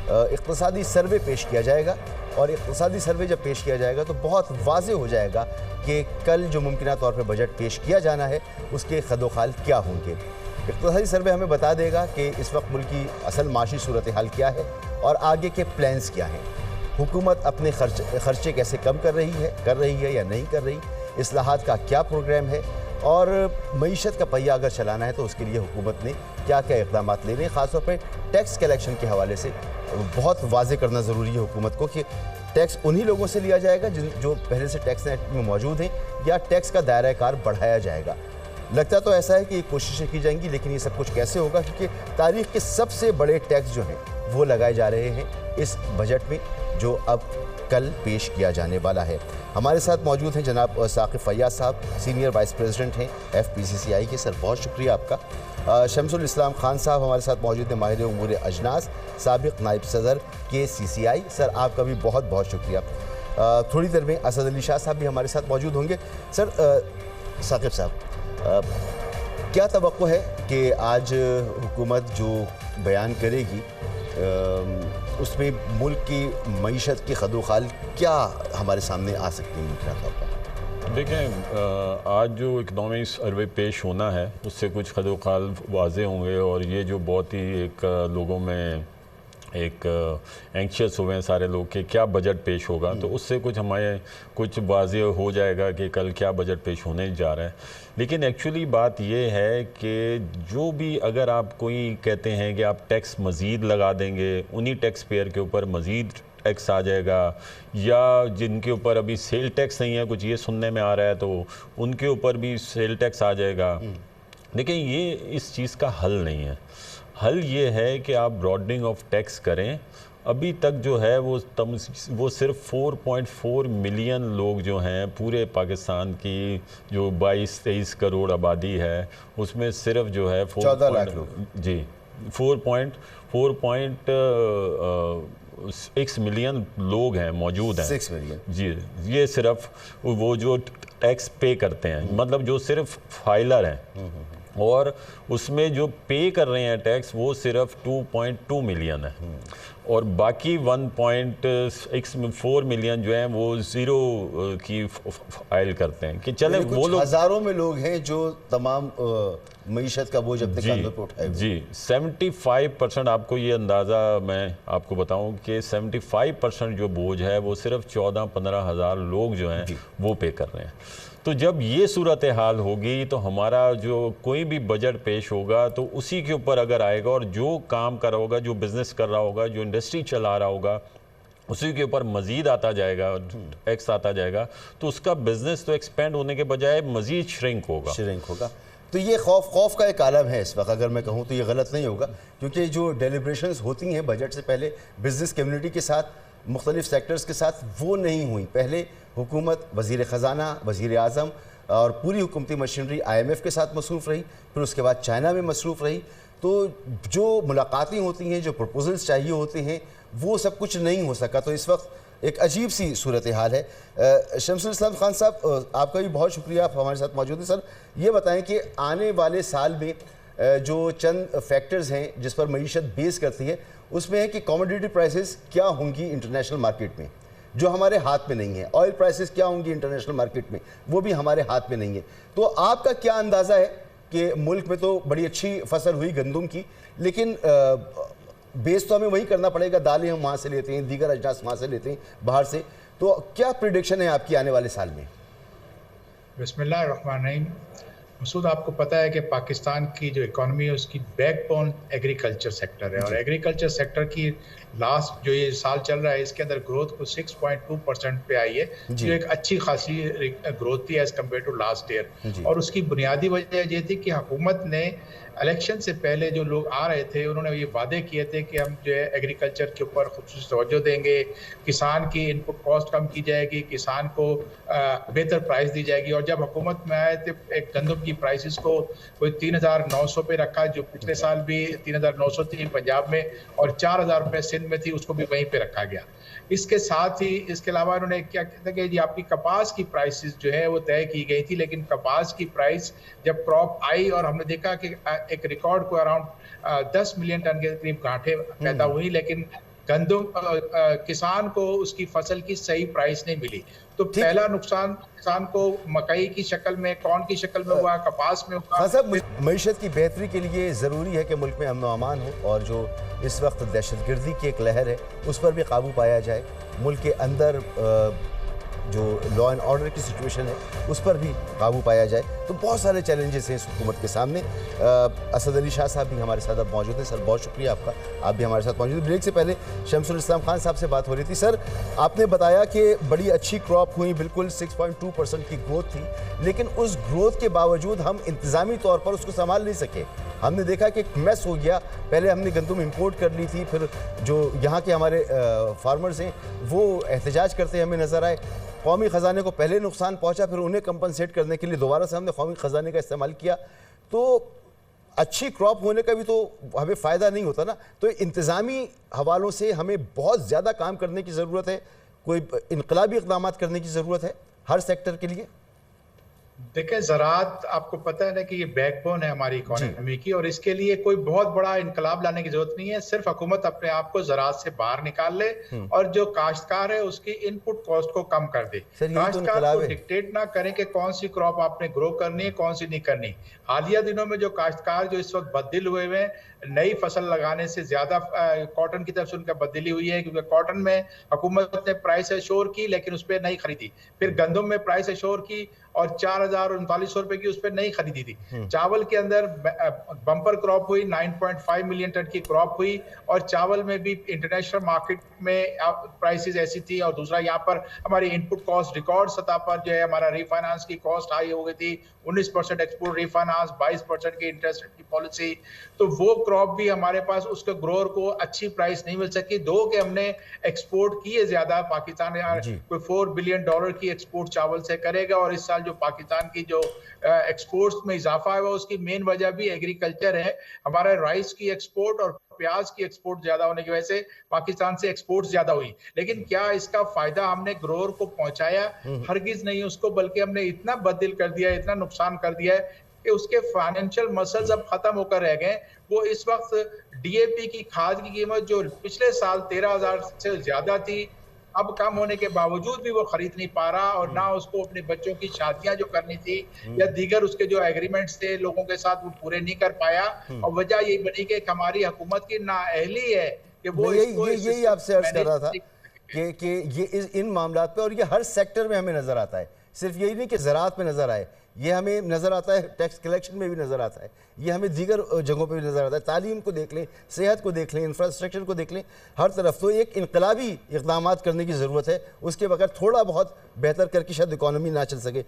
इक़्तिसादी सर्वे पेश किया जाएगा, और इक़्तिसादी सर्वे जब पेश किया जाएगा तो बहुत वाज़े हो जाएगा कि कल जो मुमकिना तौर पर बजट पेश किया जाना है उसके खदोखाल क्या होंगे। इक़्तिसादी सर्वे हमें बता देगा कि इस वक्त मुल्क की असल माशी सूरत हाल क्या है और आगे के प्लान्स क्या हैं। हुकूमत अपने खर्चे कैसे कम कर रही है या नहीं कर रही, इस्लाहात का क्या प्रोग्राम है, और मईशत का पहिया अगर चलाना है तो उसके लिए हुकूमत ने क्या क्या इक़दाम लेने हैं। ख़ासतौर पर टैक्स कलेक्शन के हवाले से बहुत वाज़े करना ज़रूरी है हुकूमत को कि टैक्स उन्हीं लोगों से लिया जाएगा जो पहले से टैक्स एक्ट में मौजूद हैं, या टैक्स का दायरा कार बढ़ाया जाएगा। लगता तो ऐसा है कि कोशिशें की जाएंगी, लेकिन ये सब कुछ कैसे होगा, क्योंकि तारीख़ के सबसे बड़े टैक्स जो हैं वो लगाए जा रहे हैं इस बजट में जो अब कल पेश किया जाने वाला है। हमारे साथ मौजूद हैं जनाब साकिब फैयाज साहब, सीनियर वाइस प्रेसिडेंट हैं FPCCI के। सर बहुत शुक्रिया आपका। शमसुल इस्लाम खान साहब हमारे साथ मौजूद हैं, माहिर उमूर अजनास, साबिक़ नायब सदर के CCI। सर आपका भी बहुत बहुत शुक्रिया। थोड़ी देर में असद अली शाह साहब भी हमारे साथ मौजूद होंगे। सर साकिब साहब, क्या तवक्को है कि आज हुकूमत जो बयान करेगी उसमें मुल्क की मईशत की खदोखाल क्या हमारे सामने आ सकती है मुमकिन तौर पर? देखें, आज जो इकनॉमिक सर्वे पेश होना है उससे कुछ खदोखाल वाज़े होंगे, और ये जो बहुत ही एक लोगों में एक एंक्शियस हुए हैं सारे लोग कि क्या बजट पेश होगा, तो उससे कुछ हमारे कुछ वाज़े हो जाएगा कि कल क्या बजट पेश होने जा रहा है। लेकिन एक्चुअली बात ये है कि जो भी अगर आप कोई कहते हैं कि आप टैक्स मज़ीद लगा देंगे, उन्हीं टैक्स पेयर के ऊपर मज़ीद टैक्स आ जाएगा, या जिनके ऊपर अभी सेल टैक्स नहीं है, कुछ ये सुनने में आ रहा है, तो उनके ऊपर भी सेल टैक्स आ जाएगा। लेकिन ये इस चीज़ का हल नहीं है। हल ये है कि आप ब्रॉडनिंग ऑफ टैक्स करें। अभी तक जो है वो सिर्फ 4.4 मिलियन लोग जो हैं पूरे पाकिस्तान की जो 22-23 करोड़ आबादी है उसमें सिर्फ जो है 14 लाख लोग, जी 4.6 मिलियन लोग हैं मौजूद हैं। 6 मिलियन जी, ये सिर्फ वो जो टैक्स पे करते हैं, मतलब जो सिर्फ फाइलर हैं, और उसमें जो पे कर रहे हैं टैक्स वो सिर्फ 2.2 मिलियन है, और बाकी 1.64 मिलियन जो हैं वो ज़ीरो की फाइल करते हैं। कि चले वो लोग हज़ारों में लोग हैं जो तमाम मईशत का बोझ अपने कंधों पर उठाए। जी 75% आपको ये अंदाज़ा मैं आपको बताऊं कि 75% जो बोझ है वो सिर्फ 14-15 हज़ार लोग जो हैं वो पे कर रहे हैं। तो जब ये सूरत हाल होगी तो हमारा जो कोई भी बजट पेश होगा तो उसी के ऊपर अगर आएगा, और जो काम कर रहा होगा, जो बिज़नेस कर रहा होगा, जो इंडस्ट्री चला रहा होगा, उसी के ऊपर मज़ीद आता जाएगा, टैक्स आता जाएगा, तो उसका बिज़नेस तो एक्सपेंड होने के बजाय मज़ीद श्रिंक होगा। तो ये खौफ का एक आलम है इस वक्त, अगर मैं कहूँ तो ये गलत नहीं होगा, क्योंकि जो डेलिब्रेशंस होती हैं बजट से पहले बिज़नेस कम्युनिटी के साथ, मुख्तलिफ सेक्टर्स के साथ, वो नहीं हुई। पहले हुकूमत, वज़ीर ख़ज़ाना, वज़ीर आज़म और पूरी हुकूमती मशीनरी IMF के साथ मसरूफ़ रही, फिर उसके बाद चाइना में मसरूफ़ रही। तो जो मुलाकातें होती हैं, जो प्रपोजल्स चाहिए होते हैं, वो सब कुछ नहीं हो सका। तो इस वक्त एक अजीब सी सूरत हाल है। शमसुल इस्लाम खान साहब, आपका भी बहुत शुक्रिया, आप हमारे साथ मौजूद हैं। सर ये बताएं कि आने वाले साल में जो चंद फैक्टर्स हैं जिस पर मईशत बेस करती है, उसमें है कि कमोडिटी प्राइसेस क्या होंगी इंटरनेशनल मार्केट में, जो हमारे हाथ में नहीं है। ऑयल प्राइसेस क्या होंगी इंटरनेशनल मार्केट में, वो भी हमारे हाथ में नहीं है। तो आपका क्या अंदाज़ा है कि मुल्क में तो बड़ी अच्छी फसल हुई गंदम की, लेकिन बेस तो हमें वही करना पड़ेगा, दालें हम वहाँ से लेते हैं, दीगर अजनास वहाँ से लेते हैं बाहर से। तो क्या प्रिडिक्शन है आपकी आने वाले साल में? बिस्मिल्लाहिर्रहमानिर्रहीम। मसूद, आपको पता है कि पाकिस्तान की जो इकॉनमी है उसकी बैकबोन एग्रीकल्चर सेक्टर है, और एग्रीकल्चर सेक्टर की लास्ट जो ये साल चल रहा है इसके अंदर ग्रोथ को 6.2% पे आई है, जो एक अच्छी खासी ग्रोथ थी as compared to last year. और उसकी बुनियादी वजह ये थी कि हुकूमत ने इलेक्शन से पहले जो लोग आ रहे थे उन्होंने ये वादे किए थे कि हम जो है एग्रीकल्चर के ऊपर खुसूस तवज्जो देंगे, किसान की इनपुट कॉस्ट कम की जाएगी, किसान को बेहतर प्राइस दी जाएगी। और जब हुकूमत में आए तो एक गंदम की प्राइसेस को कोई 3,900 पे रखा, जो पिछले साल भी 3,900 थी पंजाब में, और 4,000 रुपये सिंध में थी, उसको भी वहीं पे रखा गया। इसके साथ ही इसके अलावा उन्होंने क्या कहते हैं कि जी आपकी कपास की प्राइसेस जो है वो तय की गई थी, लेकिन कपास की प्राइस जब क्रॉप आई और हमने देखा कि एक रिकॉर्ड को अराउंड 10 मिलियन टन के करीब गांठें पैदा हुई, लेकिन गंदम किसान को उसकी फसल की सही प्राइस नहीं मिली, तो पहला नुकसान किसान को मकई की शक्ल में, कॉर्न की शक्ल में हुआ, कपास में हुआ। हाँ साहब, मईशत की बेहतरी के लिए ज़रूरी है कि मुल्क में अमन व अमान हो और जो इस वक्त दहशतगर्दी की एक लहर है उस पर भी काबू पाया जाए। मुल्क के अंदर जो लॉ एंड ऑर्डर की सिचुएशन है उस पर भी काबू पाया जाए। तो बहुत सारे चैलेंजेस हैं इस हुकूमत के सामने। असद अली शाह साहब भी हमारे साथ अब मौजूद हैं। सर बहुत शुक्रिया आपका, आप भी हमारे साथ मौजूद हैं। ब्रेक से पहले शमसुल इस्लाम खान साहब से बात हो रही थी। सर आपने बताया कि बड़ी अच्छी क्रॉप हुई, बिल्कुल 6.2% की ग्रोथ थी, लेकिन उस ग्रोथ के बावजूद हम इंतज़ामी तौर पर उसको संभाल नहीं सके। हमने देखा कि एक मैस हो गया। पहले हमने गंदम इंपोर्ट कर ली थी, फिर जो यहाँ के हमारे फार्मर्स हैं वो एहतजाज करते हमें नज़र आए। कौमी ख़जाने को पहले नुकसान पहुंचा, फिर उन्हें कंपनसेट करने के लिए दोबारा से हमने कौमी ख़जाने का इस्तेमाल किया। तो अच्छी क्रॉप होने का भी तो हमें फ़ायदा नहीं होता ना। तो इंतज़ामी हवालों से हमें बहुत ज़्यादा काम करने की ज़रूरत है, कोई इनकलाबी इक़दाम करने की ज़रूरत है हर सेक्टर के लिए। देखिए, ज़राअत आपको पता है ना कि ये बैकबोन है हमारी इकोनॉमी की, और इसके लिए कोई बहुत बड़ा इनकलाब लाने की जरूरत नहीं है। सिर्फ हुकूमत अपने आप को ज़राअत से बाहर निकाल ले और जो काश्तकार है उसकी इनपुट कॉस्ट को कम कर दे। काश्तकार को डिक्टेट ना करें कि कौन सी क्रॉप आपने ग्रो करनी है, कौन सी नहीं करनी। हालिया दिनों में जो काश्तकार जो इस वक्त बददिल हुए हैं, नई फसल लगाने से ज्यादा कॉटन की तरफ से उनका बदली हुई है, क्योंकि कॉटन में हुकूमत ने प्राइस एश्योर की लेकिन उस पर नहीं खरीदी। फिर गंदम में प्राइस एश्योर की और 4,039 रुपए की उस पर नहीं खरीदी थी। चावल के अंदर बम्पर क्रॉप हुई, 9.5 मिलियन टन की क्रॉप हुई, और चावल में भी इंटरनेशनल मार्केट में प्राइसेस ऐसी थी। और दूसरा यहाँ पर हमारी इनपुट कॉस्ट रिकॉर्ड सतह पर जो है, हमारा रीफाइनेंस की कॉस्ट हाई हो गई थी, 19% एक्सपोर्ट रीफाइनेंस, 22% की इंटरेस्ट रेट की पॉलिसी। तो वो क्रॉप भी हमारे पास उसके ग्रोअर को अच्छी प्राइस नहीं मिल सकी। दो कि हमने एक्सपोर्ट किए ज्यादा, पाकिस्तान कोई $4 बिलियन की एक्सपोर्ट चावल से करेगा, और इस साल जो पाकिस्तान की जो एक्सपोर्ट्स में इजाफा है उसकी मेन वजह भी एग्रीकल्चर है। हमारा राइस की एक्सपोर्ट और प्याज की एक्सपोर्ट ज्यादा होने की वजह से पाकिस्तान से एक्सपोर्ट ज्यादा हुई। लेकिन क्या इसका फायदा हमने ग्रोअर को पहुंचाया? हरगिज नहीं उसको, बल्कि हमने इतना बददिल कर दिया, इतना नुकसान कर दिया है कि उसके फाइनेंशियल मसल्स अब खत्म होकर रह गए। वो इस वक्त डीएपी की खाद की कीमत जो पिछले साल 13,000 से ज्यादा थी, अब कम होने के बावजूद भी वो खरीद नहीं पा रहा, और ना उसको अपने बच्चों की शादियां जो करनी थी या दीगर उसके जो एग्रीमेंट्स थे लोगों के साथ, वो पूरे नहीं कर पाया। और वजह यही बनी कि हमारी हुकूमत की नाअहली है कि वो यही आपसे अर्ज कर रहा था कि ये इन मामलात पे, और ये हर सेक्टर में हमें नजर आता है। सिर्फ यही नहीं कि ज़राअत में नजर आए, ये हमें नज़र आता है टैक्स कलेक्शन में भी नज़र आता है, ये हमें दीगर जगहों पे भी नज़र आता है। तालीम को देख लें, सेहत को देख लें, इंफ्रास्ट्रक्चर को देख लें, हर तरफ तो एक इनकलाबी इक़दाम करने की ज़रूरत है। उसके बगैर थोड़ा बहुत बेहतर करके शायद इकॉनमी ना चल सके।